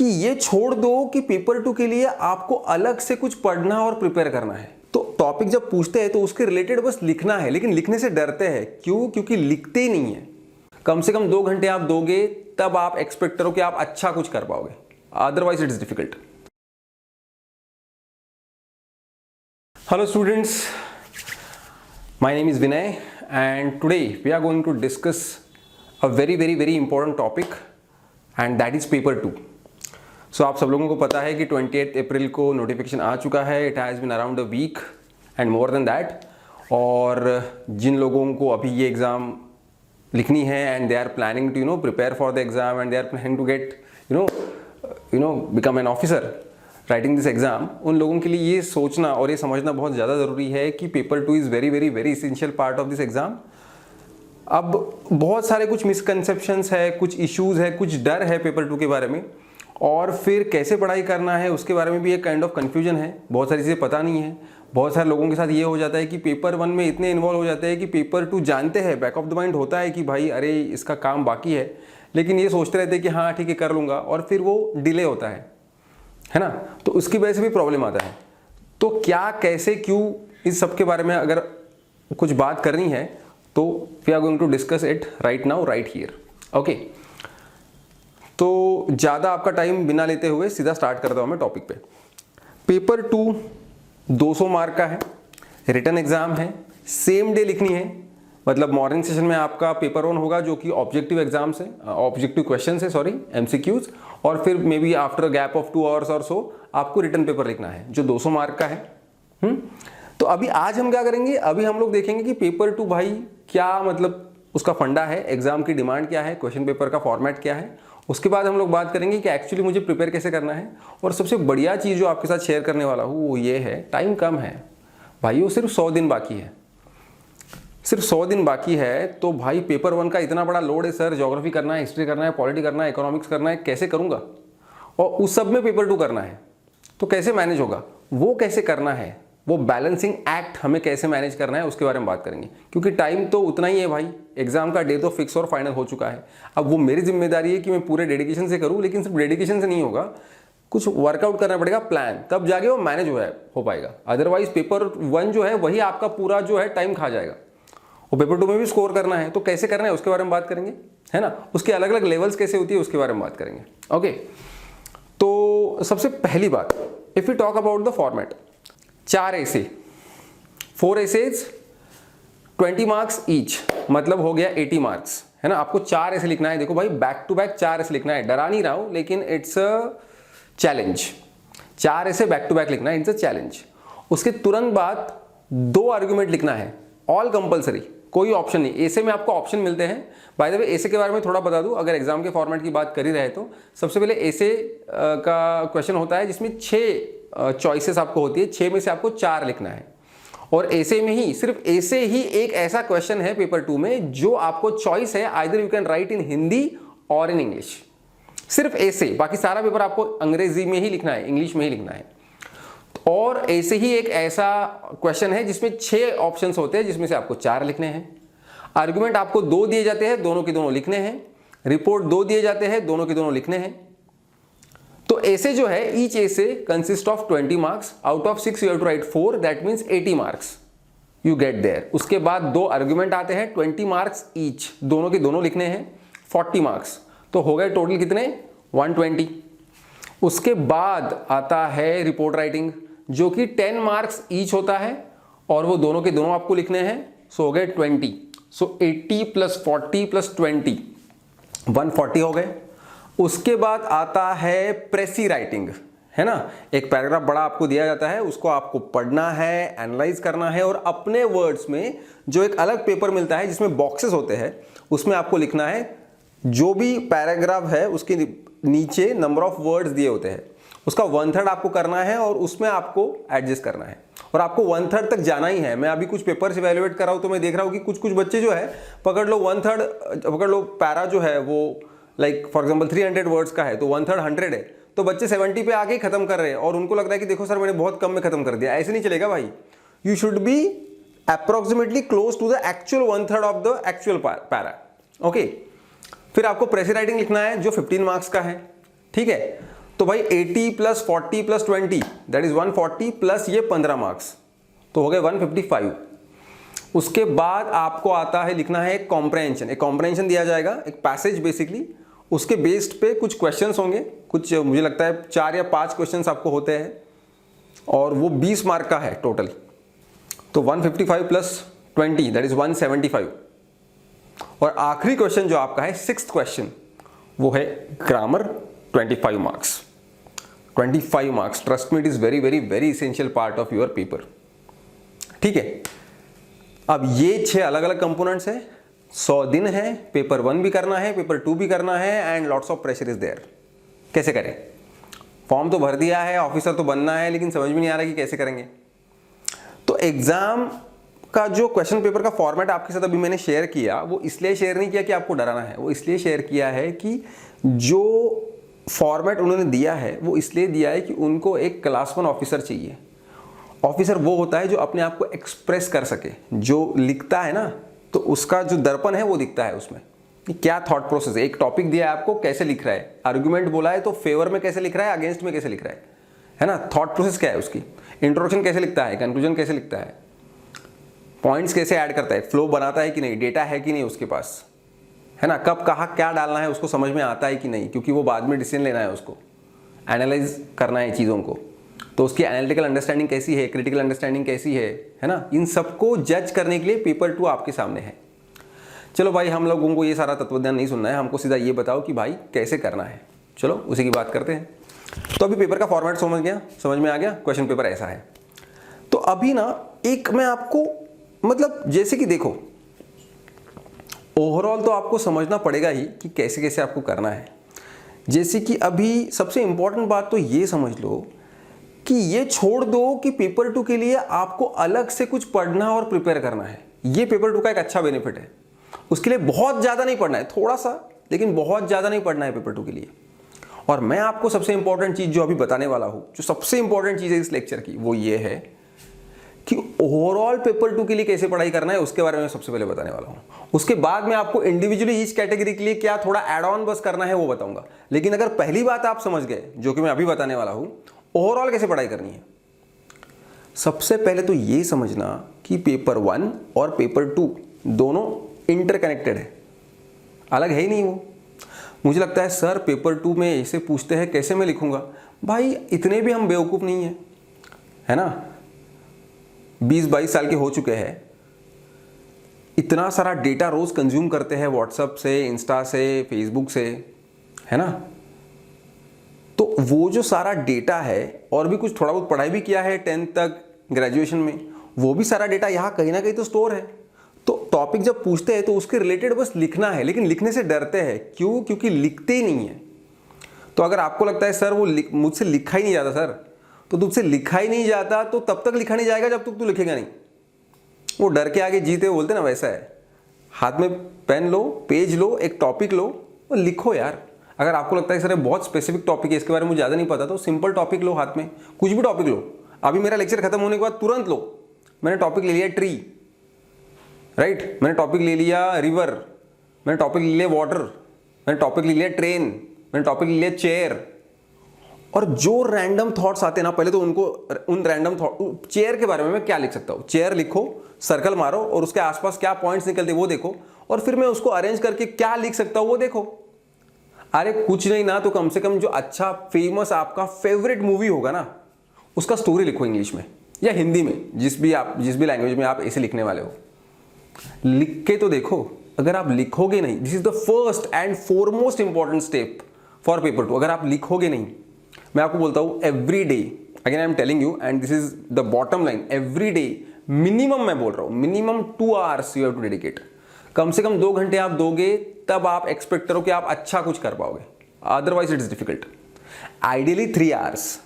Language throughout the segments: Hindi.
कि ये छोड़ दो कि पेपर 2 के लिए आपको अलग से कुछ पढ़ना और प्रिपेयर करना है। तो टॉपिक जब पूछते हैं तो उसके रिलेटेड बस लिखना है, लेकिन लिखने से डरते हैं। क्यों? क्योंकि लिखते ही नहीं है। कम से कम 2 घंटे आप दोगे तब आप एक्सपेक्ट करो कि आप अच्छा कुछ कर पाओगे, otherwise it is difficult. Hello students, my name is Vinay and today we are going to discuss a very important topic and that is paper 2. So आप सब लोगों को पता है कि 28 अप्रैल को नोटिफिकेशन आ चुका है। It has been around a week and more than that. और जिन लोगों को अभी ये एग्ज़ाम लिखनी है and they are planning to prepare for the exam and they are planning to get become an officer writing this exam, उन लोगों के लिए ये सोचना और ये समझना बहुत ज़्यादा ज़रूरी है कि paper 2 is very essential part of this exam. अब बहुत सारे कुछ मिसकंसेप्शंस है, कुछ इश्यूज़ है, कुछ डर है पेपर 2 के बारे में, और फिर कैसे पढ़ाई करना है उसके बारे में भी एक काइंड ऑफ कन्फ्यूजन है। बहुत सारी चीज़ें पता नहीं है। बहुत सारे लोगों के साथ ये हो जाता है कि पेपर 1 में इतने इन्वॉल्व हो जाते हैं कि पेपर 2 जानते हैं, बैक ऑफ द माइंड होता है कि भाई अरे इसका काम बाकी है, लेकिन ये सोचते रहते हैं कि हाँ ठीक है कर लूँगा, और फिर वो डिले होता है ना। तो उसकी वजह से भी प्रॉब्लम आता है। तो क्या, कैसे, क्यों, इस सब के बारे में अगर कुछ बात करनी है तो we are going to discuss it right now, right here. Okay, तो ज़्यादा आपका टाइम बिना लेते हुए सीधा स्टार्ट करता हूँ मैं टॉपिक पे। पेपर 2 200 मार्क का है, रिटन एग्जाम है, सेम डे लिखनी है। मतलब मॉर्निंग सेशन में आपका पेपर 1 होगा जो कि ऑब्जेक्टिव एग्जाम से, ऑब्जेक्टिव क्वेश्चन से, सॉरी MCQs, और फिर may be after gap of 2 hours और सो आपको रिटन पेपर लिखना है जो 200 मार्क का है। तो अभी आज हम क्या करेंगे, अभी हम लोग देखेंगे कि पेपर 2 भाई क्या मतलब उसका फंडा है, एग्जाम की डिमांड क्या है, क्वेश्चन पेपर का फॉर्मेट क्या है। उसके बाद हम लोग बात करेंगे कि एक्चुअली मुझे प्रिपेयर कैसे करना है। और सबसे बढ़िया चीज़ जो आपके साथ शेयर करने वाला हूँ वो ये है, टाइम कम है भाइयों, सिर्फ 100 दिन बाकी है, सिर्फ 100 दिन बाकी है। तो भाई पेपर 1 का इतना बड़ा लोड है सर, ज्योग्राफी करना है, हिस्ट्री करना है, पॉलिटी करना है, इकोनॉमिक्स करना है, कैसे करूँगा, और उस सब में पेपर 2 करना है, तो कैसे मैनेज होगा, वो कैसे करना है, वो बैलेंसिंग एक्ट हमें कैसे मैनेज करना है उसके बारे में बात करेंगे। क्योंकि टाइम तो उतना ही है भाई, एग्जाम का डे तो फिक्स और फाइनल हो चुका है। अब वो मेरी जिम्मेदारी है कि मैं पूरे डेडिकेशन से करूँ, लेकिन सिर्फ डेडिकेशन से नहीं होगा, कुछ वर्कआउट करना पड़ेगा, प्लान, तब जाके वो मैनेज हो पाएगा। अदरवाइज पेपर 1 जो है वही आपका पूरा जो है टाइम खा जाएगा। और पेपर 2 में भी स्कोर करना है, तो कैसे करना है उसके बारे में बात करेंगे, है ना। उसके अलग अलग लेवल्स कैसे होती है उसके बारे में बात करेंगे। ओके, तो सबसे पहली बात, if you talk about the format, 4 ऐसे, 4 एसेज 20 मार्क्स ईच, मतलब हो गया 80 मार्क्स, है ना। आपको 4 ऐसे लिखना है। देखो भाई, बैक टू बैक 4 ऐसे लिखना है, डरा नहीं रहा हूं, लेकिन इट्स अ चैलेंज। 4 ऐसे बैक टू बैक लिखना है, इट्स अ चैलेंज। उसके तुरंत बाद 2 आर्ग्यूमेंट लिखना है, ऑल कंपलसरी, कोई ऑप्शन नहीं। ऐसे में आपको ऑप्शन मिलते हैं। बाय द वे, ऐसे के बारे में थोड़ा बता दूं, अगर एग्जाम के फॉर्मेट की बात कर ही रहे तो सबसे पहले ऐसे का क्वेश्चन होता है जिसमें 6 चॉइसेस आपको होती है, 6 में से आपको 4 लिखना है। और ऐसे में ही, सिर्फ ऐसे ही एक ऐसा क्वेश्चन है पेपर 2 में जो आपको चॉइस है, आइदर यू कैन राइट इन हिंदी और इन इंग्लिश, सिर्फ ऐसे। बाकी सारा पेपर आपको अंग्रेजी में ही लिखना है, इंग्लिश में ही लिखना है। और ऐसे ही एक ऐसा क्वेश्चन है जिसमें 6 ऑप्शंस होते हैं जिसमें से आपको 4 लिखने हैं। आर्गुमेंट आपको 2 दिए जाते हैं, दोनों के दोनों लिखने हैं। रिपोर्ट 2 दिए जाते हैं, दोनों के दोनों लिखने हैं। तो ऐसे जो है, each essay consist of 20 marks, out of 6 you have to write 4, that means 80 marks you get there. उसके बाद 2 आर्गुमेंट आते हैं, 20 मार्क्स ईच, दोनों के दोनों लिखने हैं, 40 मार्क्स। तो हो गए टोटल कितने, 120। उसके बाद आता है रिपोर्ट राइटिंग, जो कि 10 मार्क्स ईच होता है, और वो दोनों के दोनों आपको लिखने हैं। सो हो गए 20। सो 80 + 40 + 20, 140 हो गए। उसके बाद आता है प्रेसी राइटिंग, है ना। एक पैराग्राफ बड़ा आपको दिया जाता है, उसको आपको पढ़ना है, एनालाइज करना है, और अपने वर्ड्स में जो एक अलग पेपर मिलता है जिसमें बॉक्सेस होते हैं, उसमें आपको लिखना है जो भी पैराग्राफ है उसके नीचे नंबर ऑफ वर्ड्स दिए होते हैं, उसका 1/3 आपको करना है और उसमें आपको एडजस्ट करना है। और आपको 1/3 तक जाना ही है। मैं अभी कुछ पेपर्स इवेल्युएट कर रहा हूं तो मैं देख रहा हूं कि कुछ बच्चे जो है, पकड़ लो 1/3, पकड़ लो पैरा जो है वो लाइक फॉर एग्जांपल 300 वर्ड्स का है, तो 1/3 100 है, तो बच्चे 70 पे आके ही खत्म कर रहे हैं, और उनको लग रहा है कि देखो सर मैंने बहुत कम में खत्म कर दिया। ऐसे नहीं चलेगा भाई, you should be approximately close to the actual 1/3 of the actual para. Okay, फिर आपको प्रेसी राइटिंग लिखना है जो 15 मार्क्स का है, ठीक है। तो तो भाई 80 plus 40 plus 20 that is 140 plus ये 15 मार्क्स, तो हो गए 155। उसके बाद आपको आता है लिखना है एक कॉम्प्रहेंशन। एक कॉम्प्रहेंशन दिया जाएगा, एक पैसेज बेसिकली, उसके बेस्ड पे कुछ क्वेश्चंस होंगे, कुछ मुझे लगता है 4 या 5 क्वेश्चंस आपको होते हैं, और वो 20 मार्क का है टोटल। तो 155 प्लस 20 दैट इज 175। और आखिरी क्वेश्चन जो आपका है 6th क्वेश्चन, वो है grammar, 25 marks. 25 marks, trust me, it is very very very essential part of your paper. ठीक है, अब ये 6 अलग अलग कंपोनेंट्स है, 100 दिन है, पेपर 1 भी करना है, पेपर 2 भी करना है, and lots of pressure is there. कैसे करें? फॉर्म तो भर दिया है, ऑफिसर तो बनना है, लेकिन समझ में नहीं आ रहा कि कैसे करेंगे। तो एग्जाम का जो क्वेश्चन पेपर का फॉर्मेट आपके साथ अभी मैंने शेयर किया, वो इसलिए शेयर नहीं किया कि आपको डराना है, वो इसलिए शेयर किया है कि जो फॉर्मेट उन्होंने दिया है वो इसलिए दिया है कि उनको एक क्लास 1 ऑफिसर चाहिए। ऑफिसर वो होता है जो अपने आप को एक्सप्रेस कर सके, जो लिखता है ना तो उसका जो दर्पण है वो दिखता है उसमें, क्या थॉट प्रोसेस है। एक टॉपिक दिया है आपको, कैसे लिख रहा है, आर्गुमेंट बोला है तो फेवर में कैसे लिख रहा है, अगेंस्ट में कैसे लिख रहा है ना, थॉट प्रोसेस क्या है उसकी, इंट्रोडक्शन कैसे लिखता है, कंक्लूजन कैसे लिखता है, पॉइंट्स कैसे ऐड करता है, फ्लो बनाता है कि नहीं, डेटा है कि नहीं उसके पास, है ना, कब कहाँ क्या डालना है उसको समझ में आता है कि नहीं, क्योंकि वो बाद में डिसीजन लेना है, उसको एनालाइज करना है चीज़ों को, तो उसकी एनालिटिकल अंडरस्टैंडिंग कैसी है, क्रिटिकल अंडरस्टैंडिंग कैसी है ना, इन सबको जज करने के लिए पेपर 2 आपके सामने है। चलो भाई, हम लोगों को ये सारा तत्वज्ञान नहीं सुनना है, हमको सीधा ये बताओ कि भाई कैसे करना है। चलो उसी की बात करते हैं। तो अभी पेपर का फॉर्मेट समझ में आ गया, क्वेश्चन पेपर ऐसा है। तो अभी ना एक मैं आपको, मतलब जैसे कि देखो, ओवरऑल तो आपको समझना पड़ेगा ही कि कैसे कैसे आपको करना है। जैसे कि अभी सबसे इंपॉर्टेंट बात तो ये समझ लो कि ये छोड़ दो कि पेपर 2 के लिए आपको अलग से कुछ पढ़ना और प्रिपेयर करना है। ये पेपर 2 का एक अच्छा बेनिफिट है। उसके लिए बहुत ज़्यादा नहीं पढ़ना है, थोड़ा सा, लेकिन बहुत ज़्यादा नहीं पढ़ना है पेपर 2 के लिए। और मैं आपको सबसे इंपॉर्टेंट चीज़ जो अभी बताने वाला हूँ, जो सबसे इंपॉर्टेंट चीज़ है इस लेक्चर की, वो ये है कि ओवरऑल पेपर 2 के लिए कैसे पढ़ाई करना है, उसके बारे में सबसे पहले बताने वाला हूँ। उसके बाद मैं आपको इंडिविजुअली ईच कैटेगरी के लिए क्या थोड़ा एड ऑन बस करना है वो बताऊंगा। लेकिन अगर पहली बात आप समझ गए, जो कि मैं अभी बताने वाला हूँ, ओवरऑल कैसे पढ़ाई करनी है, सबसे पहले तो ये समझना कि पेपर 1 और पेपर 2 दोनों इंटरकनेक्टेड है, अलग है ही नहीं वो। मुझे लगता है सर पेपर 2 में ऐसे पूछते हैं, कैसे मैं लिखूंगा? भाई इतने भी हम बेवकूफ़ नहीं है ना, 20-22 साल के हो चुके हैं, इतना सारा डेटा रोज कंज्यूम करते हैं व्हाट्सएप से, इंस्टा से, फेसबुक से, है ना। तो वो जो सारा डेटा है, और भी कुछ थोड़ा बहुत पढ़ाई भी किया है 10th तक, ग्रेजुएशन में, वो भी सारा डेटा यहाँ कहीं ना कहीं तो स्टोर है। तो टॉपिक जब पूछते हैं तो उसके रिलेटेड बस लिखना है, लेकिन लिखने से डरते हैं। क्यों? क्योंकि लिखते ही नहीं है। तो अगर आपको लगता है सर वो मुझसे लिखा ही नहीं जाता, सर तो तुझसे लिखा ही नहीं जाता तो तब तक लिखा नहीं जाएगा जब तक तू लिखेगा नहीं। वो डर के आगे जीते बोलते ना, वैसा है। हाथ में पेन लो, पेज लो, एक टॉपिक लो और लिखो यार। अगर आपको लगता है सर बहुत स्पेसिफिक टॉपिक है, इसके बारे में मुझे ज़्यादा नहीं पता, तो सिंपल टॉपिक लो, हाथ में कुछ भी टॉपिक लो। अभी मेरा लेक्चर खत्म होने के बाद तुरंत लो, मैंने टॉपिक ले लिया ट्री, राइट, मैंने टॉपिक ले लिया रिवर, मैंने टॉपिक ले लिया वाटर, मैंने टॉपिक ले लिया ट्रेन, मैंने टॉपिक ले लिया चेयर। और जो रैंडम थॉट्स आते हैं ना, पहले तो उनको, उन रैंडम थॉट, चेयर के बारे में मैं क्या लिख सकता हूँ, चेयर लिखो, सर्कल मारो और उसके आसपास क्या पॉइंट्स निकलते वो देखो, और फिर मैं उसको अरेंज करके क्या लिख सकता हूँ वो देखो। अरे कुछ नहीं ना तो कम से कम जो अच्छा फेमस आपका फेवरेट मूवी होगा ना, उसका स्टोरी लिखो इंग्लिश में या हिंदी में, जिस भी लैंग्वेज में आप ऐसे लिखने वाले हो, लिख के तो देखो। अगर आप लिखोगे नहीं, this is the first and foremost important step for paper 2। अगर आप लिखोगे नहीं, मैं आपको बोलता हूं every day, again I am telling you and this is the bottom line, every day minimum, मैं बोल रहा हूं minimum 2 hours you have to dedicate. कम से कम 2 घंटे आप दोगे तब आप एक्सपेक्ट करो कि आप अच्छा कुछ कर पाओगे, otherwise it is difficult. Ideally 3 hours,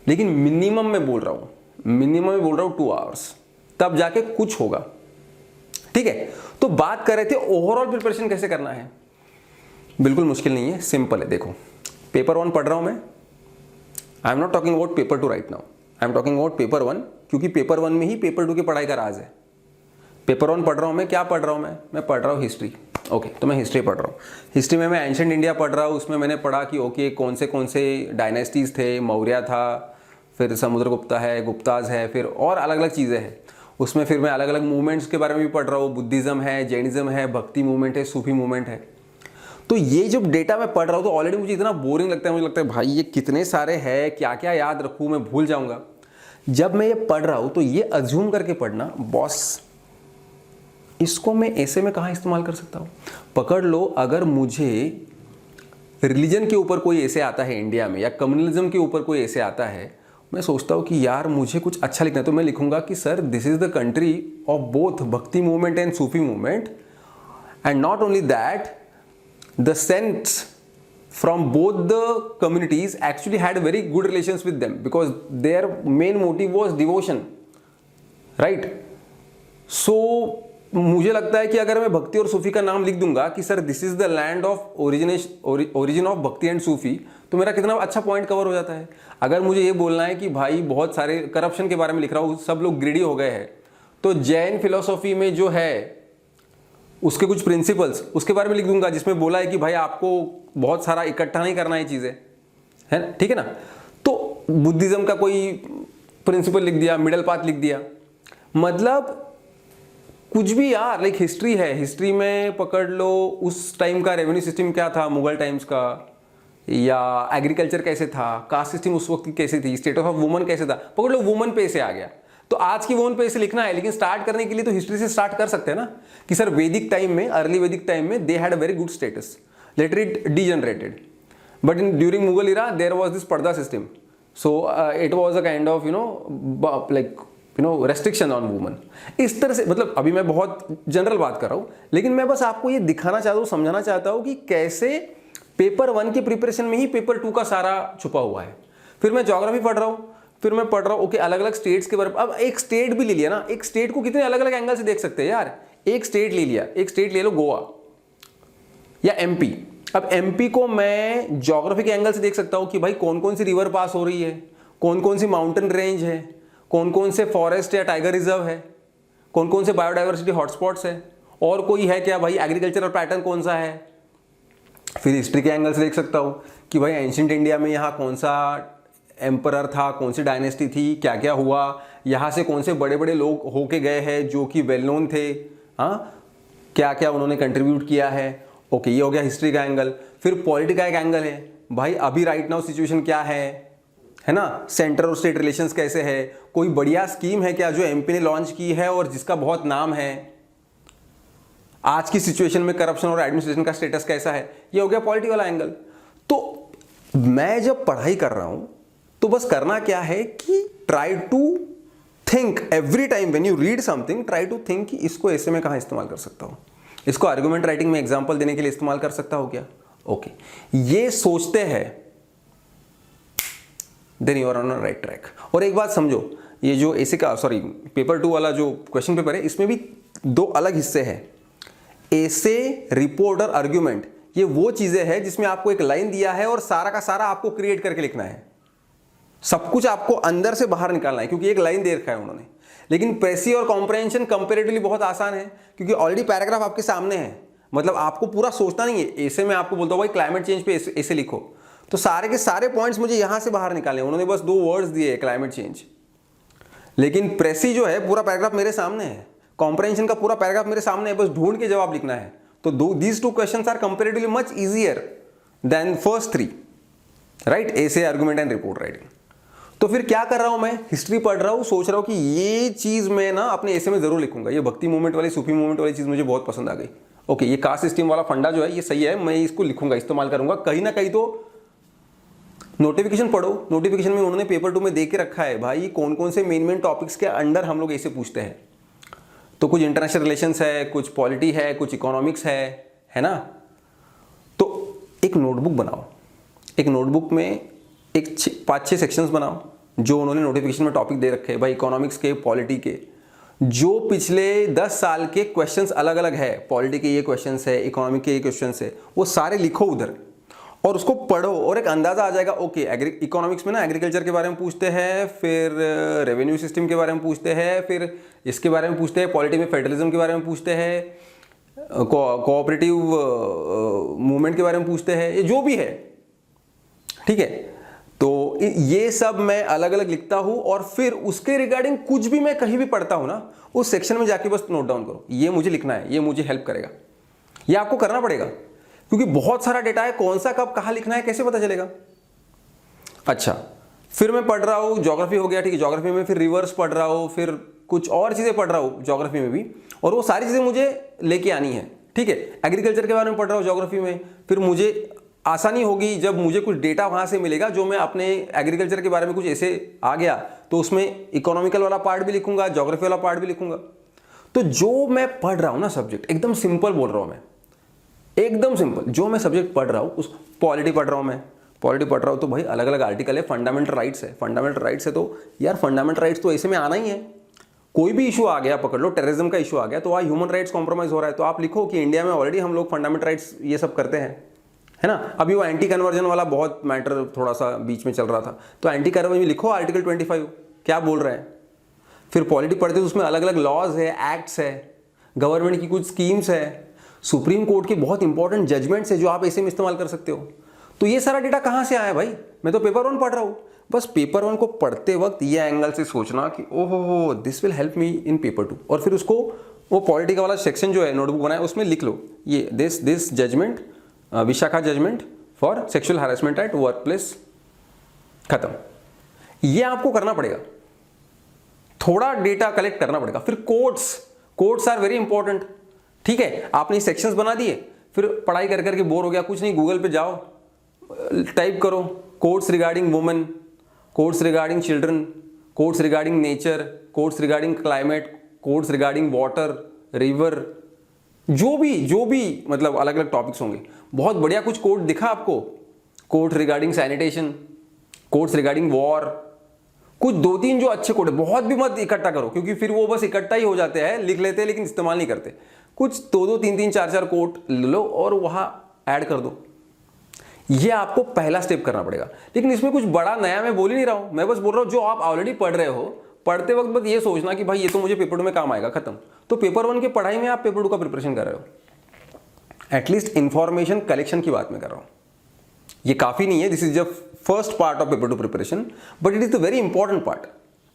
लेकिन मिनिमम में बोल रहा हूं, मिनिमम में बोल रहा हूं 2 आवर्स, तब जाके कुछ होगा। ठीक है, तो बात कर रहे थे ओवरऑल प्रिपरेशन कैसे करना है। बिल्कुल मुश्किल नहीं है, सिंपल है। देखो पेपर 1 पढ़ रहा हूं मैं, I am not talking about paper 2 right now, I am talking about paper 1, क्योंकि पेपर 1 में ही पेपर 2 की पढ़ाई का राज है। पेपर 1 पढ़ रहा हूं मैं, क्या पढ़ रहा हूं मैं पढ़ रहा हूं हिस्ट्री। ओके तो मैं हिस्ट्री पढ़ रहा हूँ। हिस्ट्री में मैं एंशिएंट इंडिया पढ़ रहा हूँ। उसमें मैंने पढ़ा कि ओके कौन से डायनेस्टीज़ थे, मौर्य था, फिर समुद्रगुप्ता है, गुप्ताज है, फिर और अलग अलग चीज़ें हैं। उसमें फिर मैं अलग अलग मूवमेंट्स के बारे में भी पढ़ रहा हूँ। बुद्धिज़्म है, जैनिज़्म है, भक्ति मूवमेंट है, सूफी मूवमेंट है। तो ये जब डेटा मैं पढ़ रहा हूँ तो ऑलरेडी मुझे इतना बोरिंग लगता है, मुझे लगता है भाई ये कितने सारे हैं, क्या क्या याद रखूँ, मैं भूल जाऊँगा। जब मैं ये पढ़ रहा हूँ तो ये अज्यूम करके पढ़ना, बॉस इसको मैं ऐसे में कहाँ इस्तेमाल कर सकता हूँ। पकड़ लो, अगर मुझे रिलीजन के ऊपर कोई ऐसे आता है इंडिया में, या कम्युनलिज्म के ऊपर कोई ऐसे आता है, मैं सोचता हूँ कि यार मुझे कुछ अच्छा लिखना है, तो मैं लिखूंगा कि sir this is the country of both bhakti movement and Sufi movement, and not only that the saints from both the communities actually had very good relations with them because their main motive was devotion, right? So मुझे लगता है कि अगर मैं भक्ति और सूफी का नाम लिख दूंगा कि sir this is the land of origin of भक्ति एंड सूफी, तो मेरा कितना अच्छा पॉइंट कवर हो जाता है। अगर मुझे ये बोलना है कि भाई बहुत सारे करप्शन के बारे में लिख रहा हूँ, सब लोग ग्रीडी हो गए हैं, तो जैन फिलोसॉफी में जो है उसके कुछ प्रिंसिपल्स उसके बारे में लिख दूंगा, जिसमें बोला है कि भाई आपको बहुत सारा इकट्ठा नहीं करना है चीज़ें, है ना, ठीक है ना। तो बुद्धिज्म का कोई प्रिंसिपल लिख दिया, मिडल पाथ लिख दिया, मतलब कुछ भी यार। लाइक हिस्ट्री है, हिस्ट्री में पकड़ लो उस टाइम का रेवेन्यू सिस्टम क्या था मुगल टाइम्स का, या एग्रीकल्चर कैसे था, कास्ट सिस्टम उस वक्त की कैसी थी, स्टेटस ऑफ वुमन कैसे था, पकड़ लो वुमन पे से आ गया। तो आज की वुमन पे से लिखना है, लेकिन स्टार्ट करने के लिए तो हिस्ट्री से स्टार्ट कर सकते हैं ना, कि सर वैदिक टाइम में, अर्ली वैदिक टाइम में they had a very good status, later it degenerated, but in during Mughal era there was this purdah system, so it was a kind of like restriction on woman. इस तरह से, मतलब अभी मैं बहुत जनरल बात कर रहा हूँ, लेकिन मैं बस आपको ये दिखाना चाहता हूँ, समझाना चाहता हूँ कि कैसे पेपर 1 की प्रिपरेशन में ही पेपर 2 का सारा छुपा हुआ है। फिर मैं ज्योग्राफी पढ़ रहा हूँ, फिर मैं पढ़ रहा हूँ ओके अलग अलग स्टेट्स के बारे में। अब एक स्टेट भी ले लिया ना, एक स्टेट को कितने अलग अलग एंगल से देख सकते हैं यार। एक स्टेट ले लिया, एक स्टेट ले लो गोवा या एमपी। अब एमपी को मैं ज्योग्राफी के एंगल से देख सकता हूँ कि भाई कौन कौन सी रिवर पास हो रही है, कौन कौन सी माउंटेन रेंज है, कौन कौन से फॉरेस्ट या टाइगर रिजर्व है, कौन कौन से बायोडाइवर्सिटी हॉटस्पॉट्स है, और कोई है क्या भाई एग्रीकल्चरल पैटर्न कौन सा है। फिर हिस्ट्री के एंगल से देख सकता हूँ कि भाई एंशिएंट इंडिया में यहाँ कौन सा एम्परर था, कौन सी डायनेस्टी थी, क्या क्या हुआ, यहाँ से कौन से बड़े बड़े लोग होके गए हैं जो कि वेल नोन थे, हाँ क्या क्या उन्होंने कंट्रीब्यूट किया है। ओके ये हो गया हिस्ट्री का एंगल। फिर पॉलिटिक का एक एंगल है, भाई अभी राइट नाउ सिचुएशन क्या है ना, सेंटर और स्टेट रिलेशंस कैसे है, कोई बढ़िया स्कीम है क्या जो एमपी ने लॉन्च की है और जिसका बहुत नाम है, आज की सिचुएशन में करप्शन और एडमिनिस्ट्रेशन का स्टेटस कैसा है। ये हो गया पॉलिटिक वाला एंगल। तो मैं जब पढ़ाई कर रहा हूं तो बस करना क्या है कि try to think every time when you read something, try to think कि इसको ऐसे में कहां इस्तेमाल कर सकता हूं, इसको आर्गुमेंट राइटिंग में एग्जांपल देने के लिए इस्तेमाल कर सकता हूं क्या। ओके ये सोचते हैं, then you are on a right track. और एक बात समझो, ये जो ऐसे का पेपर 2 वाला जो क्वेश्चन पेपर है, इसमें भी 2 अलग हिस्से हैं, ऐसे, रिपोर्ट और आर्ग्यूमेंट। ये वो चीजें हैं जिसमें आपको एक लाइन दिया है और सारा का सारा आपको क्रिएट करके लिखना है, सब कुछ आपको अंदर से बाहर निकालना है, क्योंकि एक लाइन दे रखा है उन्होंने। लेकिन प्रेसी और कॉम्प्रहेंशन कंपैरेटिवली बहुत आसान है, क्योंकि ऑलरेडी पैराग्राफ आपके सामने है, मतलब आपको पूरा सोचना नहीं है। ऐसे में आपको बोलता हूं भाई क्लाइमेट चेंज पे ऐसे लिखो, तो सारे के सारे पॉइंट्स मुझे यहां से बाहर निकालने, उन्होंने बस 2 वर्ड्स दिए क्लाइमेट चेंज। लेकिन प्रेसी जो है पूरा पैराग्राफ मेरे सामने है, कॉम्प्रहेंशन का पूरा पैराग्राफ मेरे सामने है, बस ढूंढ के जवाब लिखना है। तो these 2 questions are comparatively much easier than first 3, right, essay, argument and report writing. तो फिर क्या कर रहा हूं मैं, हिस्ट्री पढ़ रहा हूं, सोच रहा हूं कि ये चीज मैं ना अपने ऐसे में जरूर लिखूंगा, ये भक्ति मूवमेंट वाली, सूफी मूवमेंट वाली चीज मुझे बहुत पसंद आ गई। ओके ये कास्ट सिस्टम वाला फंडा जो है ये सही है, मैं इसको लिखूंगा, इस्तेमाल करूंगा कहीं ना कहीं। तो नोटिफिकेशन पढ़ो, नोटिफिकेशन में उन्होंने पेपर 2 में दे के रखा है भाई कौन कौन से मेन टॉपिक्स के अंडर हम लोग ऐसे पूछते हैं। तो कुछ इंटरनेशनल रिलेशंस है, कुछ पॉलिटी है, कुछ इकोनॉमिक्स है ना। तो एक नोटबुक बनाओ, एक नोटबुक में एक 5-6 सेक्शंस बनाओ जो उन्होंने नोटिफिकेशन में टॉपिक दे रखे हैं भाई, इकोनॉमिक्स के, पॉलिटी के, जो पिछले 10 साल के क्वेश्चंस अलग अलग है, पॉलिटी के ये क्वेश्चंस है, इकोनॉमिक के ये क्वेश्चंस है, वो सारे लिखो उधर और उसको पढ़ो और एक अंदाजा आ जाएगा। ओके इकोनॉमिक्स में ना एग्रीकल्चर के बारे में पूछते हैं, फिर रेवेन्यू सिस्टम के बारे में पूछते हैं, फिर इसके बारे में पूछते हैं, पॉलिटी में फेडरलिज्म के बारे में पूछते हैं, कोऑपरेटिव मूवमेंट के बारे में पूछते हैं, ये जो भी है, ठीक है। तो ये सब मैं अलग अलग लिखता हूं और फिर उसके रिगार्डिंग कुछ भी मैं कहीं भी पढ़ता हूं ना, उस सेक्शन में जाके बस नोट डाउन करो, ये मुझे लिखना है, ये मुझे हेल्प करेगा। ये आपको करना पड़ेगा क्योंकि बहुत सारा डेटा है, कौन सा कब कहाँ लिखना है कैसे पता चलेगा। अच्छा, फिर मैं पढ़ रहा हूँ, ज्योग्राफी हो गया, ठीक है, ज्योग्राफी में फिर रिवर्स पढ़ रहा हूँ, फिर कुछ और चीज़ें पढ़ रहा हूँ ज्योग्राफी में भी, और वो सारी चीज़ें मुझे लेके आनी है, ठीक है। एग्रीकल्चर के बारे में पढ़ रहा हूँ ज्योग्राफी में, फिर मुझे आसानी होगी जब मुझे कुछ डेटा वहाँ से मिलेगा जो मैं अपने एग्रीकल्चर के बारे में कुछ ऐसे आ गया तो उसमें इकोनॉमिकल वाला पार्ट भी लिखूंगा, ज्योग्राफी वाला पार्ट भी लिखूंगा। तो जो मैं पढ़ रहा हूँ ना सब्जेक्ट, एकदम सिंपल बोल रहा हूँ मैं, एकदम सिंपल, जो मैं सब्जेक्ट पढ़ रहा हूँ, उस पॉलिटी पढ़ रहा हूँ मैं, पॉलिटी पढ़ रहा हूँ तो भाई अलग अलग आर्टिकल है, फंडामेंटल राइट्स है, फंडामेंटल राइट्स है तो यार फंडामेंटल राइट्स तो ऐसे में आना ही है। कोई भी इशू आ गया, पकड़ लो टेररिज्म का इशू आ गया तो वहाँ ह्यूमन राइट्स कॉम्प्रोमाइज हो रहा है, तो आप लिखो कि इंडिया में ऑलरेडी हम लोग फंडामेंटल राइट्स ये सब करते हैं, है ना। अभी वो एंटी कन्वर्जन वाला बहुत मैटर थोड़ा सा बीच में चल रहा था, तो एंटी कन्वर्जन में लिखो आर्टिकल 25 क्या बोल रहे हैं। फिर पॉलिटी पढ़ते तो उसमें अलग अलग लॉज है, एक्ट्स है, गवर्नमेंट की कुछ स्कीम्स है, सुप्रीम कोर्ट के बहुत इंपॉर्टेंट जजमेंट्स है जो आप ऐसे में इस्तेमाल कर सकते हो। तो ये सारा डेटा कहाँ से आया भाई, मैं तो पेपर 1 पढ़ रहा हूँ। बस पेपर 1 को पढ़ते वक्त ये एंगल से सोचना कि ओहो this will help me in paper 2, और फिर उसको वो पॉलिटी का वाला सेक्शन जो है नोटबुक बनाया उसमें लिख लो, ये this judgement, Vishakha judgement for sexual harassment at workplace, खत्म। ये आपको करना पड़ेगा, थोड़ा डेटा कलेक्ट करना पड़ेगा। फिर कोट्स आर वेरी इंपॉर्टेंट, ठीक है। आपने सेक्शंस बना दिए, फिर पढ़ाई कर करके बोर हो गया, कुछ नहीं, गूगल पे जाओ, टाइप करो quotes regarding women, quotes regarding children, quotes regarding nature, quotes regarding climate, quotes regarding water, river, जो भी मतलब अलग अलग टॉपिक्स होंगे। बहुत बढ़िया कुछ कोट दिखा आपको, quote regarding sanitation, quotes regarding war, कुछ 2-3 जो अच्छे कोट है, बहुत भी मत इकट्ठा करो क्योंकि फिर वो बस इकट्ठा ही हो जाते हैं, लिख लेते हैं लेकिन इस्तेमाल नहीं करते। कुछ 2-2, 3-3, 4-4 कोट ले लो और वहां ऐड कर दो। ये आपको पहला स्टेप करना पड़ेगा, लेकिन इसमें कुछ बड़ा नया मैं बोल ही नहीं रहा हूं, मैं बस बोल रहा हूं जो आप ऑलरेडी पढ़ रहे हो, पढ़ते वक्त बस ये सोचना कि भाई ये तो मुझे पेपर 2 में काम आएगा, खत्म। तो पेपर 1 की पढ़ाई में आप पेपर 2 का प्रिपरेशन कर रहे हो, एटलीस्ट इंफॉर्मेशन कलेक्शन की बात मैं कर रहा हूं। ये काफी नहीं है, this is the first part of paper 2 preparation, but it is the very important part.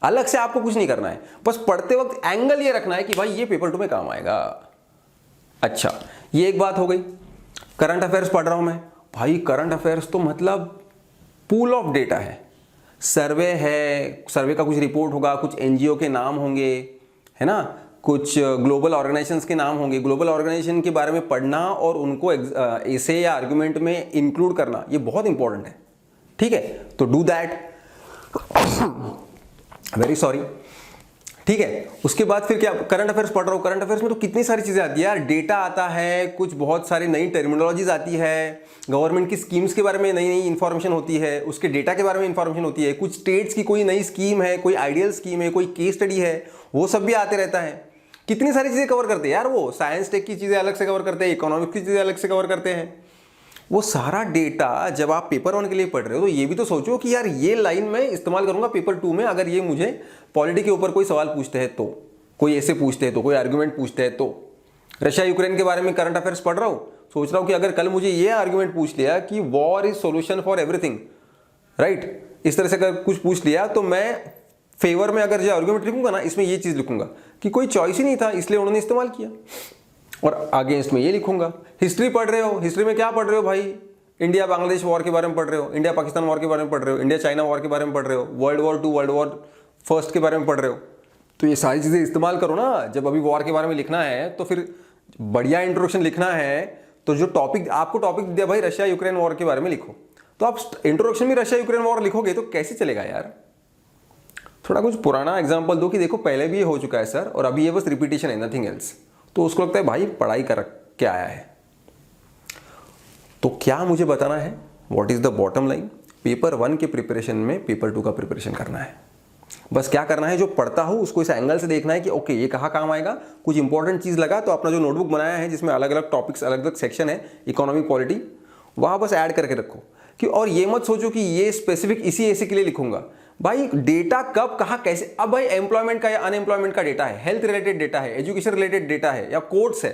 अलग से आपको कुछ नहीं करना है, बस पढ़ते वक्त एंगल ये रखना है कि भाई ये पेपर 2 में काम आएगा। अच्छा, ये एक बात हो गई। करंट अफेयर्स पढ़ रहा हूं मैं, भाई करंट अफेयर्स तो मतलब पूल ऑफ डेटा है, सर्वे है, सर्वे का कुछ रिपोर्ट होगा, कुछ एनजीओ के नाम होंगे, है ना, कुछ ग्लोबल ऑर्गेनाइजेशंस के नाम होंगे। ग्लोबल ऑर्गेनाइजेशन के बारे में पढ़ना और उनको ऐसे या आर्गुमेंट में इंक्लूड करना ये बहुत इंपॉर्टेंट है, ठीक है। तो डू दैट, वेरी सॉरी, ठीक है। उसके बाद फिर क्या, करंट अफेयर्स पढ़ रहा हूँ, करंट अफेयर्स में तो कितनी सारी चीजें आती है यार, डेटा आता है, कुछ बहुत सारी नई टर्मिनोलॉजीज आती है, गवर्नमेंट की स्कीम्स के बारे में नई नई इंफॉर्मेशन होती है, उसके डेटा के बारे में इंफॉर्मेशन होती है, कुछ स्टेट्स की कोई नई स्कीम है, कोई आइडियल स्कीम है, कोई केस स्टडी है, वो सब भी आते रहता है। कितनी सारी चीजें कवर करते हैं यार, वो साइंस टेक की चीजें अलग से कवर करते हैं, इकोनॉमिक्स की चीजें अलग से कवर करते हैं। वो सारा डेटा जब आप पेपर 1 के लिए पढ़ रहे हो तो ये भी तो सोचो कि यार ये लाइन में इस्तेमाल करूंगा पेपर 2 में, अगर ये मुझे पॉलिटी के ऊपर कोई सवाल पूछते हैं तो, कोई ऐसे पूछते हैं तो, कोई आर्गुमेंट पूछते हैं तो। रशिया यूक्रेन के बारे में करंट अफेयर्स पढ़ रहा हूं, सोच रहा हूं कि अगर कल मुझे ये आर्गुमेंट पूछ लिया कि war is solution for everything, right, इस तरह से अगर कुछ पूछ लिया तो मैं फेवर में अगर जो आर्गुमेंट लिखूंगा ना, इसमें ये चीज लिखूंगा कि कोई चॉइस ही नहीं था इसलिए उन्होंने इस्तेमाल किया, और अगेंस्ट में ये लिखूंगा। हिस्ट्री पढ़ रहे हो, हिस्ट्री में क्या पढ़ रहे हो भाई, इंडिया बांग्लादेश वॉर के बारे में पढ़ रहे हो, इंडिया पाकिस्तान वॉर के बारे में पढ़ रहे हो, इंडिया चाइना वॉर के बारे में पढ़ रहे हो, वर्ल्ड वॉर 2, वर्ल्ड वॉर 1 के बारे में पढ़ रहे हो। तो ये सारी चीजें इस्तेमाल करो ना, जब अभी वॉर के बारे में लिखना है तो फिर बढ़िया इंट्रोडक्शन लिखना है, तो जो टॉपिक आपको टॉपिक दिया भाई रशिया यूक्रेन वॉर के बारे में लिखो, तो आप इंट्रोडक्शन में रशिया यूक्रेन वॉर लिखोगे तो कैसे चलेगा यार। थोड़ा कुछ पुराना एग्जाम्पल दो कि देखो पहले भी ये हो चुका है सर, और अभी ये बस रिपीटेशन है, नथिंग एल्स। तो उसको लगता है भाई पढ़ाई कर के आया है। तो क्या मुझे बताना है, what is the bottom line, paper 1 के प्रिपरेशन में पेपर 2 का प्रिपरेशन करना है। बस क्या करना है, जो पढ़ता हूं उसको इस एंगल से देखना है कि ओके ये कहाँ काम आएगा, कुछ इंपॉर्टेंट चीज लगा तो अपना जो नोटबुक बनाया है जिसमें अलग अलग टॉपिक्स, अलग अलग सेक्शन है, इकोनॉमिक पॉलिटी, वहां बस ऐड करके रखो कि, और ये मत सोचो कि ये स्पेसिफिक इसी ऐसे के लिए लिखूंगा। भाई डेटा कब कहाँ कैसे, अब भाई एम्प्लॉयमेंट का या अनएम्प्लॉयमेंट का डेटा है, हेल्थ रिलेटेड डेटा है, एजुकेशन रिलेटेड डेटा है, या कोर्ट्स है,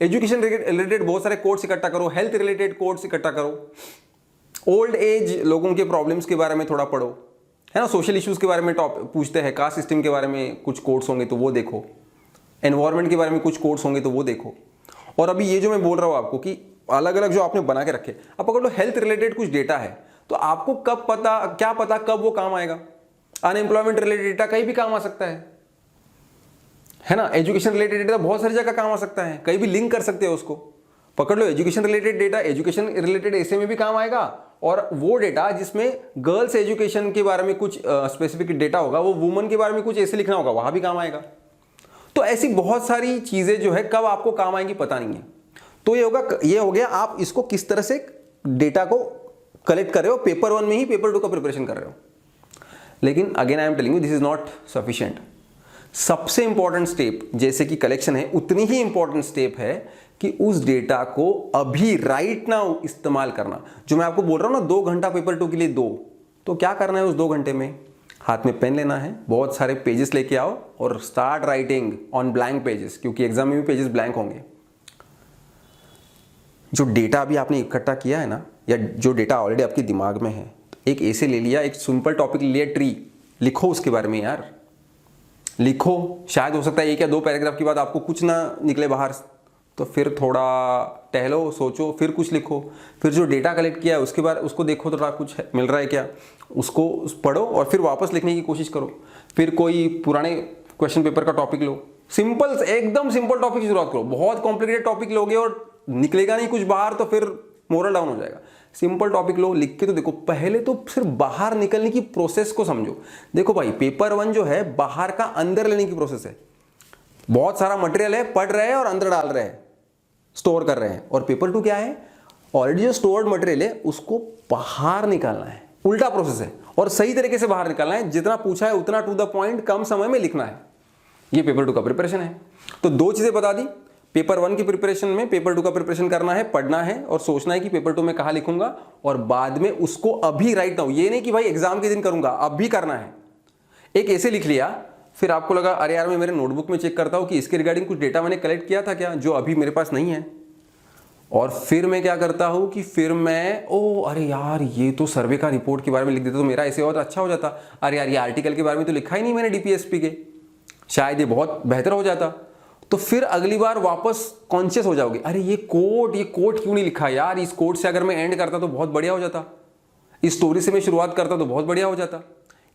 एजुकेशन रिलेटेड बहुत सारे कोड्स इकट्ठा करो, हेल्थ रिलेटेड कोड्स इकट्ठा करो, ओल्ड एज लोगों के प्रॉब्लम्स के बारे में थोड़ा पढ़ो, है ना, सोशल इश्यूज के बारे में पूछते हैं, कास्ट सिस्टम के बारे में कुछ कोड्स होंगे तो वो देखो, एनवायरनमेंट के बारे में कुछ कोड्स होंगे तो वो देखो। और अभी ये जो मैं बोल रहा हूँ आपको कि अलग अलग जो आपने बना के रखे, अब अगर लो हेल्थ रिलेटेड कुछ डेटा है तो आपको कब पता, क्या पता कब वो काम आएगा। अनएम्प्लॉयमेंट रिलेटेड डेटा कहीं भी काम आ सकता है ना। एजुकेशन रिलेटेड डेटा बहुत सारी जगह काम आ सकता है, कहीं भी लिंक कर सकते हो उसको। पकड़ लो education related data, education related ऐसे में भी काम आएगा, और वो डेटा जिसमें गर्ल्स एजुकेशन के बारे में कुछ स्पेसिफिक डेटा होगा, वो वुमन के बारे में कुछ ऐसे लिखना होगा, वहां भी काम आएगा। तो ऐसी बहुत सारी चीजें जो है कब आपको काम आएंगी पता नहीं है। तो ये हो गया आप इसको किस तरह से डेटा को कलेक्ट कर रहे हो, पेपर 1 में ही पेपर 2 का प्रिपरेशन कर रहे हो। लेकिन again I am telling you this is not sufficient. सबसे इंपॉर्टेंट स्टेप जैसे कि कलेक्शन है, उतनी ही इंपॉर्टेंट स्टेप है कि उस डेटा को अभी राइट नाउ इस्तेमाल करना। जो मैं आपको बोल रहा हूं ना 2 घंटा पेपर 2 के लिए दो, तो क्या करना है उस 2 घंटे में, हाथ में पेन लेना है, बहुत सारे पेजेस लेके आओ और start writing on blank pages, क्योंकि एग्जाम में भी पेजेस ब्लैंक होंगे। जो डेटा अभी आपने इकट्ठा किया है ना, या जो डेटा ऑलरेडी आपके दिमाग में है, एक ऐसे ले लिया, एक सिंपल टॉपिक ले लिया ट्री, लिखो उसके बारे में यार, लिखो। शायद हो सकता है 1 या 2 पैराग्राफ के बाद आपको कुछ ना निकले बाहर, तो फिर थोड़ा टहलो, सोचो, फिर कुछ लिखो। फिर जो डेटा कलेक्ट किया है उसके बाद उसको देखो थोड़ा कुछ मिल रहा है क्या, उसको पढ़ो और फिर वापस लिखने की कोशिश करो। फिर कोई पुराने क्वेश्चन पेपर का टॉपिक लो, सिंपल, एकदम सिंपल टॉपिक की शुरुआत करो। बहुत कॉम्प्लिकेटेड टॉपिक लोगे और निकलेगा नहीं कुछ बाहर, तो फिर मोरल डाउन हो जाएगा। सिंपल टॉपिक लो, लिख के तो देखो। पहले तो सिर्फ बाहर निकलने की प्रोसेस को समझो। देखो भाई, पेपर 1 जो है बाहर का अंदर लेने की प्रोसेस है। बहुत सारा मटेरियल है, पढ़ रहे हैं और अंदर डाल रहे हैं, स्टोर कर रहे हैं। और पेपर 2 क्या है, ऑलरेडी जो स्टोर्ड मटेरियल है उसको बाहर निकालना है। उल्टा प्रोसेस है, और सही तरीके से बाहर निकालना है। जितना पूछा है उतना टू द पॉइंट कम समय में लिखना है। ये पेपर 2 का प्रिपरेशन है। तो 2 चीजें बता दी। पेपर 1 की प्रिपरेशन में पेपर 2 का प्रिपरेशन करना है, पढ़ना है और सोचना है कि पेपर 2 में कहां लिखूंगा, और बाद में उसको अभी राइट नाउ, ये नहीं कि भाई एग्जाम के दिन करूंगा, अभी करना है। एक ऐसे लिख लिया, फिर आपको लगा अरे यार मैं मेरे नोटबुक में चेक करता हूं कि इसके रिगार्डिंग कुछ डेटा मैंने कलेक्ट किया था क्या, जो अभी मेरे पास नहीं है। और फिर मैं क्या करता हूं कि फिर मैं अरे यार ये तो सर्वे का रिपोर्ट के बारे में लिख देता तो मेरा ऐसे और अच्छा हो जाता। अरे यार ये आर्टिकल के बारे में तो लिखा ही नहीं मैंने डीपीएसपी के, शायद ये बहुत बेहतर हो जाता। तो फिर अगली बार वापस कॉन्शियस हो जाओगे, अरे ये कोट क्यों नहीं लिखा यार, इस कोट से अगर मैं एंड करता तो बहुत बढ़िया हो जाता, इस स्टोरी से मैं शुरुआत करता तो बहुत बढ़िया हो जाता।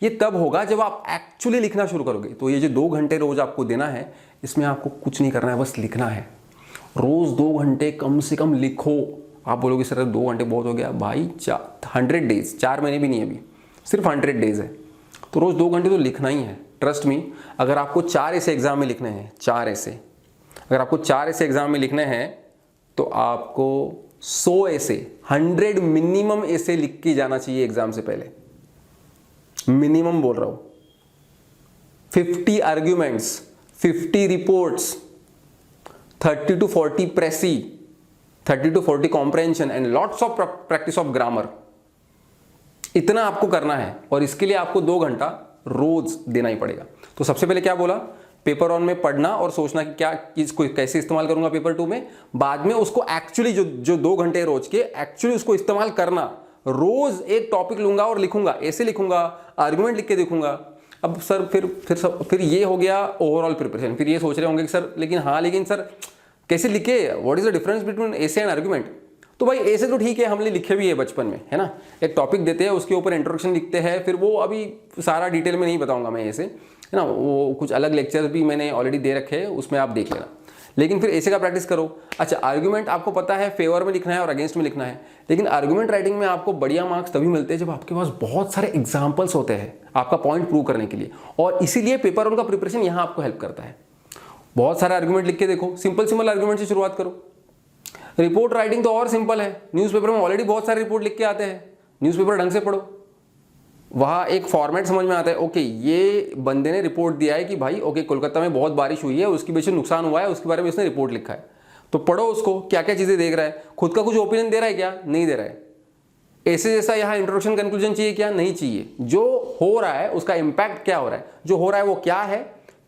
ये तब होगा जब आप एक्चुअली लिखना शुरू करोगे। तो ये जो 2 घंटे रोज आपको देना है, इसमें आपको कुछ नहीं करना है, बस लिखना है। रोज 2 घंटे कम से कम लिखो। आप बोलोगे सर 2 घंटे बहुत हो गया, भाई 100 डेज, 4 महीने भी नहीं, अभी सिर्फ 100 डेज है, तो रोज 2 घंटे तो लिखना ही है। ट्रस्ट मी, अगर आपको 4 ऐसे एग्जाम में लिखने हैं, 4 ऐसे, अगर आपको 4 ऐसे एग्जाम में लिखने हैं, तो आपको 100 ऐसे, 100 मिनिमम ऐसे लिख के जाना चाहिए एग्जाम से पहले। मिनिमम बोल रहा हूं। 50 arguments, 50 reports, 30 to 40 precis, 30 to 40 comprehension and lots of practice of grammar. इतना आपको करना है, और इसके लिए आपको 2 घंटा रोज देना ही पड़ेगा। तो सबसे पहले क्या बोला, पेपर 1 में पढ़ना और सोचना कि क्या इसको कैसे इस्तेमाल करूंगा पेपर 2 में। बाद में उसको एक्चुअली जो 2 घंटे रोज के एक्चुअली उसको इस्तेमाल करना। रोज एक टॉपिक लूंगा और लिखूंगा, ऐसे लिखूंगा, आर्गुमेंट लिख के देखूंगा। अब सर फिर ये हो गया ओवरऑल प्रिपरेशन। फिर ये सोच रहे होंगे कि सर लेकिन सर कैसे लिखे, what is the difference between essay and argument. तो भाई ऐसे तो ठीक है, हमने लिखे भी है बचपन में, है ना। एक टॉपिक देते हैं, उसके ऊपर इंट्रोडक्शन लिखते हैं, फिर वो अभी सारा डिटेल में नहीं बताऊंगा मैं ऐसे, है ना। वो कुछ अलग लेक्चर्स भी मैंने ऑलरेडी दे रखे हैं, उसमें आप देख लेना। लेकिन फिर ऐसे का प्रैक्टिस करो। अच्छा, आर्गुमेंट आपको पता है फेवर में लिखना है और अगेंस्ट में लिखना है, लेकिन आर्गुमेंट राइटिंग में आपको बढ़िया मार्क्स तभी मिलते हैं जब आपके पास बहुत सारे एग्जाम्पल्स होते हैं आपका पॉइंट प्रूव करने के लिए। और इसीलिए पेपर 1 का प्रिपरेशन यहाँ आपको हेल्प करता है। बहुत सारे आर्गुमेंट लिख के देखो, सिंपल आर्गुमेंट से शुरुआत करो। रिपोर्ट राइटिंग तो और सिंपल है, न्यूज़पेपर में ऑलरेडी बहुत सारे रिपोर्ट लिख के आते हैं, न्यूज़पेपर ढंग से पढ़ो, वहाँ एक फॉर्मेट समझ में आता है। ओके, ये बंदे ने रिपोर्ट दिया है कि भाई ओके कोलकाता में बहुत बारिश हुई है, उसकी वजह से नुकसान हुआ है, उसके बारे में उसने रिपोर्ट लिखा है। तो पढ़ो उसको, क्या क्या चीज़ें देख रहा है, खुद का कुछ ओपिनियन दे रहा है क्या, नहीं दे रहा है, ऐसे जैसा यहाँ इंट्रोडक्शन कंक्लूजन चाहिए क्या, नहीं चाहिए। जो हो रहा है उसका इम्पैक्ट क्या हो रहा है, जो हो रहा है वो क्या है,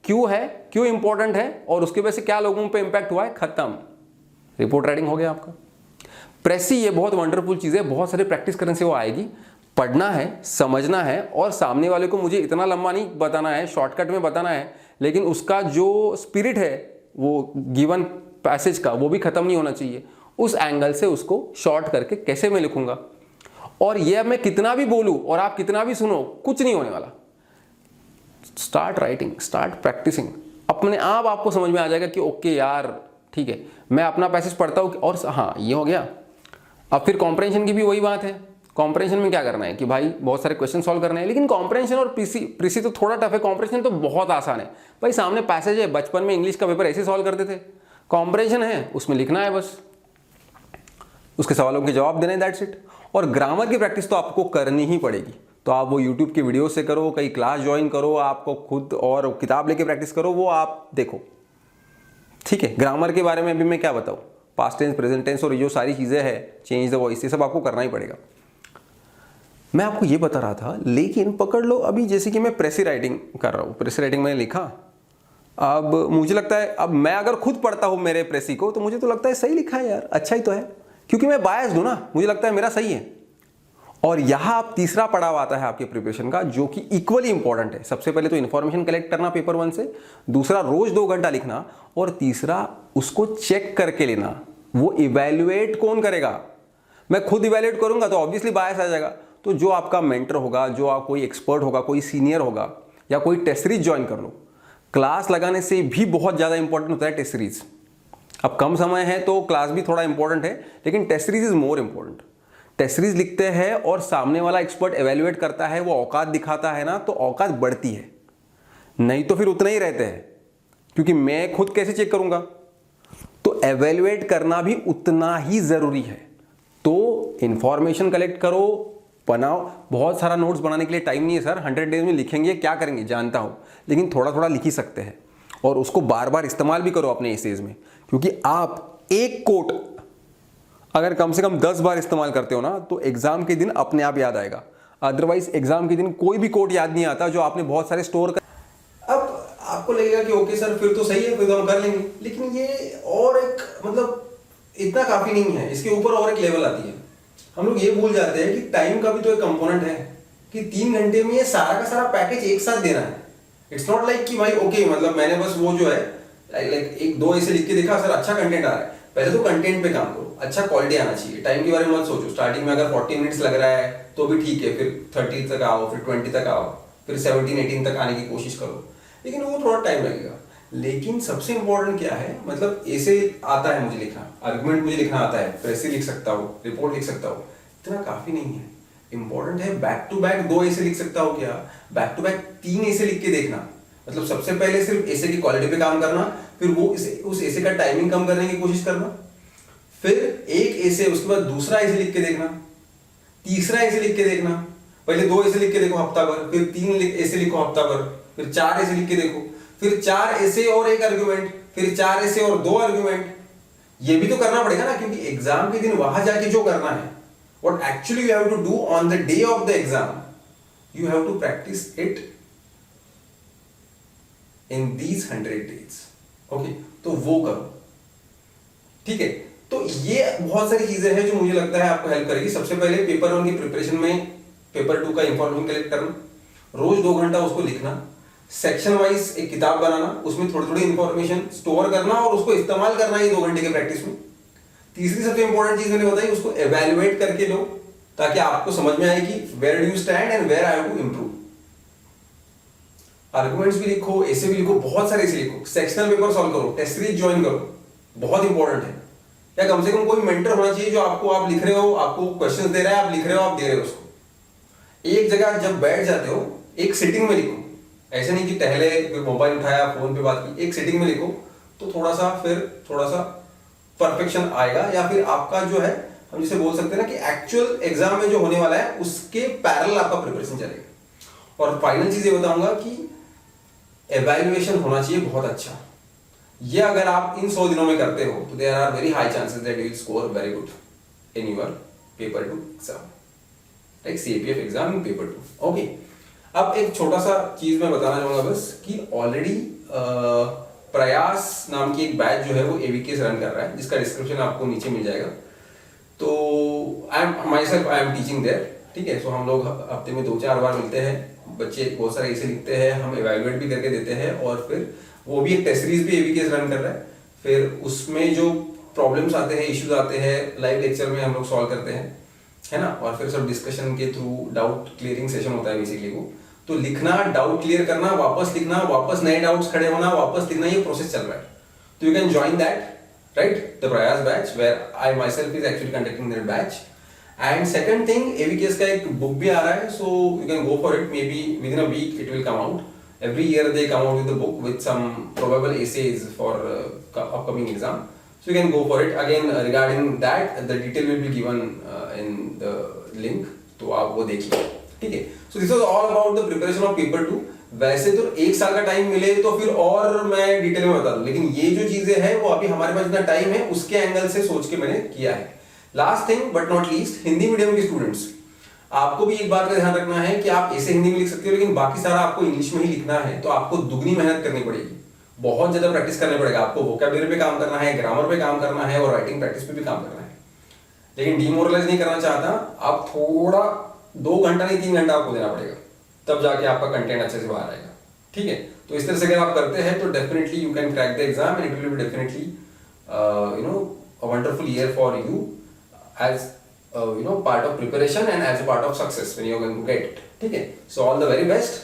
क्यों इंपॉर्टेंट है, और उसकी वजह से क्या लोगों पे इम्पैक्ट हुआ है, खत्म। रिपोर्ट राइटिंग हो गया आपका। प्रेसी ये बहुत वंडरफुल चीज़ है, बहुत सारी प्रैक्टिस करने से वो आएगी। पढ़ना है, समझना है और सामने वाले को मुझे इतना लंबा नहीं बताना है, शॉर्टकट में बताना है, लेकिन उसका जो स्पिरिट है वो गिवन पैसेज का वो भी खत्म नहीं होना चाहिए। उस एंगल से उसको शॉर्ट करके कैसे मैं लिखूंगा, और ये मैं कितना भी बोलूं और आप कितना भी सुनो, कुछ नहीं होने वाला। स्टार्ट राइटिंग, स्टार्ट प्रैक्टिसिंग, अपने आप आपको समझ में आ जाएगा कि ओके यार ठीक है, मैं अपना पैसेज पढ़ता हूँ और हाँ ये हो गया। अब फिर कॉम्प्रहेंशन की भी वही बात है। कॉम्प्रहेंशन में क्या करना है कि भाई बहुत सारे क्वेश्चन सॉल्व करने हैं, लेकिन कॉम्प्रहेंशन और प्रीसी तो थोड़ा टफ है, कॉम्प्रहेंशन तो बहुत आसान है। भाई सामने पैसेज है, बचपन में इंग्लिश का पेपर ऐसे सॉल्व करते थे। कॉम्प्रहेंशन है, उसमें लिखना है बस, उसके सवालों के जवाब देने, दैट्स इट। और ग्रामर की प्रैक्टिस तो आपको करनी ही पड़ेगी, तो आप वो यूट्यूब की वीडियो से करो, कहीं क्लास ज्वाइन करो, आपको खुद और किताब लेके प्रैक्टिस करो, वो आप देखो, ठीक है। ग्रामर के बारे में अभी मैं क्या बताऊँ, पास्ट टेंस, प्रेजेंट टेंस और ये जो सारी चीज़ें हैं, चेंज द वॉइस, ये सब आपको करना ही पड़ेगा। मैं आपको ये बता रहा था, लेकिन पकड़ लो अभी जैसे कि मैं प्रेसी राइटिंग कर रहा हूँ, प्रेसी राइटिंग मैंने लिखा, अब मुझे लगता है, अब मैं अगर खुद पढ़ता हूँ मेरे प्रेसी को तो मुझे तो लगता है सही लिखा है यार, अच्छा ही तो है, क्योंकि मैं बायस्ड हूँ ना, मुझे लगता है मेरा सही है। और यहाँ आप तीसरा पड़ाव आता है आपके प्रिपरेशन का, जो कि इक्वली इंपॉर्टेंट है। सबसे पहले तो इन्फॉर्मेशन कलेक्ट करना पेपर 1 से, दूसरा रोज 2 घंटा लिखना, और तीसरा उसको चेक करके लेना। वो इवेल्युएट कौन करेगा? मैं खुद इवेल्युएट करूंगा तो ऑब्वियसली बायस आ जाएगा। तो जो आपका मेंटर होगा, जो आप कोई एक्सपर्ट होगा, कोई सीनियर होगा, या कोई टेस्ट सीरीज ज्वाइन कर लो। क्लास लगाने से भी बहुत ज़्यादा इंपॉर्टेंट होता है टेस्ट सीरीज। अब कम समय है तो क्लास भी थोड़ा इंपॉर्टेंट है, लेकिन test series is more important. Test series लिखते हैं और सामने वाला एक्सपर्ट एवेल्युएट करता है, वो औकात दिखाता है ना, तो औकात बढ़ती है, नहीं तो फिर उतना ही रहते हैं, क्योंकि मैं खुद कैसे चेक करूंगा? तो एवेल्युएट करना भी उतना ही जरूरी है। तो इंफॉर्मेशन कलेक्ट करो, बनाओ। बहुत सारा नोट्स बनाने के लिए टाइम नहीं है सर, 100 डेज में लिखेंगे, क्या करेंगे जानता हूं, लेकिन थोड़ा थोड़ा लिख ही सकते हैं, और उसको बार बार इस्तेमाल भी करो अपने एसेज में, क्योंकि आप एक कोट अगर कम से कम 10 बार इस्तेमाल करते हो ना, तो एग्जाम के दिन अपने आप याद आएगा। अदरवाइज एग्जाम के दिन कोई भी कोट याद नहीं आता जो आपने बहुत सारे स्टोर कर। अब आपको लगेगा कि ओके सर फिर तो सही है, फिर तो हम कर लेंगे, लेकिन ये और एक मतलब इतना काफी नहीं है, इसके ऊपर और एक लेवल आती है। हम लोग ये भूल जाते हैं कि टाइम का भी तो एक कंपोनेंट है, कि 3 घंटे में ये सारा का सारा पैकेज एक साथ देना है। इट्स नॉट लाइक कि भाई ओके मतलब मैंने बस वो जो है लाइक 1-2 ऐसे लिख के देखा, सर अच्छा कंटेंट आ रहा है। पहले तो कंटेंट पे काम करो, अच्छा क्वालिटी आना चाहिए। टाइम के बारे में मत सोचो, स्टार्टिंग में अगर 40 मिनट्स लग रहा है तो भी ठीक है, फिर 30 तक आओ, फिर 20 तक आओ, फिर 17-18 तक आने की कोशिश करो, लेकिन वो थोड़ा टाइम लगेगा। लेकिन सबसे इंपॉर्टेंट क्या है, मतलब ऐसे आता है मुझे लिखना, आर्गुमेंट मुझे लिखना आता है, प्रेसी लिख सकता हूँ, रिपोर्ट लिख सकता हूँ, इतना काफी नहीं है। इंपॉर्टेंट है बैक टू बैक 2 ऐसे लिख सकता हूँ क्या, बैक टू बैक 3 ऐसे लिख के देखना। मतलब सबसे पहले सिर्फ ऐसे की क्वालिटी पे काम करना, फिर वो उस ऐसे का टाइमिंग कम करने की कोशिश करना, फिर एक ऐसे, उसके बाद दूसरा ऐसे लिख के देखना, तीसरा ऐसे लिख के देखना। पहले 2 ऐसे लिख के देखो हफ्ता भर, फिर 3 ऐसे लिखो हफ्ता भर, फिर 4 ऐसे लिख के देखो, फिर 4 ऐसे और 1 आर्गुमेंट, फिर 4 ऐसे और 2 आर्गुमेंट। ये भी तो करना पड़ेगा ना, क्योंकि एग्जाम के दिन वहां जाके जो करना है, what actually you have to do on the day of the exam, you have to practice it in these 100 days. Okay, तो वो करो, ठीक है। तो ये बहुत सारी चीजें हैं जो मुझे लगता है आपको हेल्प करेगी। सबसे पहले पेपर 1 की प्रिपरेशन में पेपर 2 का इंफॉर्मेशन कलेक्ट करना, रोज 2 घंटा उसको लिखना, सेक्शन वाइज एक किताब बनाना, उसमें थोड़ी थोड़ी इंफॉर्मेशन स्टोर करना और उसको इस्तेमाल करना ये 2 घंटे के प्रैक्टिस में। तीसरी सबसे इंपॉर्टेंट चीज मैंने बताई, उसको एवेल्युएट करके लो, ताकि आपको समझ में आए कि where do you stand and where I have to improve. Arguments भी लिखो, ऐसे भी लिखो, बहुत सारे ऐसे लिखो, सेक्शनल पेपर सॉल्व करो, टेस्ट सीरीज ज्वाइन करो, बहुत इंपॉर्टेंट है। या कम से कम कोई मेंटर होना चाहिए जो आपको, आप लिख रहे हो, आपको क्वेश्चंस दे रहा है, आप लिख रहे हो, आप दे रहे हो उसको। एक जगह जब बैठ जाते हो, एक सिटिंग में लिखो, ऐसे नहीं कि टहले फिर मोबाइल उठाया फोन पे बात की। एक सिटिंग में लिखो तो थोड़ा सा परफेक्शन आएगा, या फिर आपका जो है हम जिसे बोल सकते हैं ना कि एक्चुअल एग्जाम में जो होने वाला है उसके पैरेलल आपका प्रिपरेशन चलेगा। और फाइनल चीज ये बताऊंगा कि एवेल्युएशन होना चाहिए बहुत अच्छा। ये अगर आप इन 100 दिनों में करते हो तो there are very high chances that you will score very good in your paper 2 exam, like CAPF exam in paper 2। Okay, अब एक छोटा सा चीज मैं बताना चाहूंगा बस, कि ऑलरेडी प्रयास नाम की एक बैच जो है वो एवीकेस रन कर रहा है, जिसका डिस्क्रिप्शन आपको नीचे मिल जाएगा। तो आई एम टीचिंग देयर, ठीक है। सो हम लोग हफ्ते में 2-4 बार मिलते हैं, बच्चे बहुत सारे ऐसे लिखते हैं, हम इवेलुएट भी करके देते हैं, और फिर वो भी एक टेस्ट सीरीज भी एवीकेस रन कर रहा है। फिर उसमें जो प्रॉब्लम्स आते हैं, इश्यूज आते हैं, लाइव लेक्चर में हम लोग सॉल्व करते हैं, है ना। और फिर सब डिस्कशन के थ्रू डाउट क्लियरिंग सेशन होता है बेसिकली वो। तो लिखना, डाउट क्लियर करना, वापस लिखना, वापस नए डाउट्स खड़े होना, वापस लिखना, ये प्रोसेस चल रहा है। तो you can join that, right, the Prayas batch, where I myself is actually conducting that batch. And second thing, AVKS का एक book भी आ रहा है, so you can go for it. Maybe within a week it will come out. Every year they come out with the book with some probable essays for upcoming exam. So you can go for it. Again, regarding that, the detail will be given in the link. तो आप वो देखिए, ठीक है। So this was all about the preparation of paper 2. वैसे तो 1 साल का टाइम मिले तो फिर और मैं डिटेल में बता दूं, लेकिन ये जो चीजें हैं वो अभी हमारे पास जितना टाइम है उसके एंगल से सोच के मैंने किया है। Last thing but not least, Hindi medium के स्टूडेंट्स, आपको भी एक बात का ध्यान रखना है कि आप ऐसे हिंदी में लिख सकते हो, लेकिन बाकी सारा आपको इंग्लिश में ही लिखना है, तो आपको दुगनी मेहनत करनी पड़ेगी, बहुत ज्यादा प्रैक्टिस करना पड़ेगा। आपको वोकैबुलरी पे काम करना है, ग्रामर पे काम करना है, और राइटिंग प्रैक्टिस पे भी काम करना है। लेकिन डिमोरलाइज नहीं करना चाहता, आप थोड़ा 2 घंटा नहीं 3 घंटा आपको देना पड़ेगा, तब जाके आपका कंटेंट अच्छे से बाहर आएगा, ठीक है। तो इस तरह से अगर आप करते हैं तो definitely you can crack the exam, and it will be definitely a wonderful year for you as part of preparation and as a part of success when you are going to get it, ठीक है। So all the very best.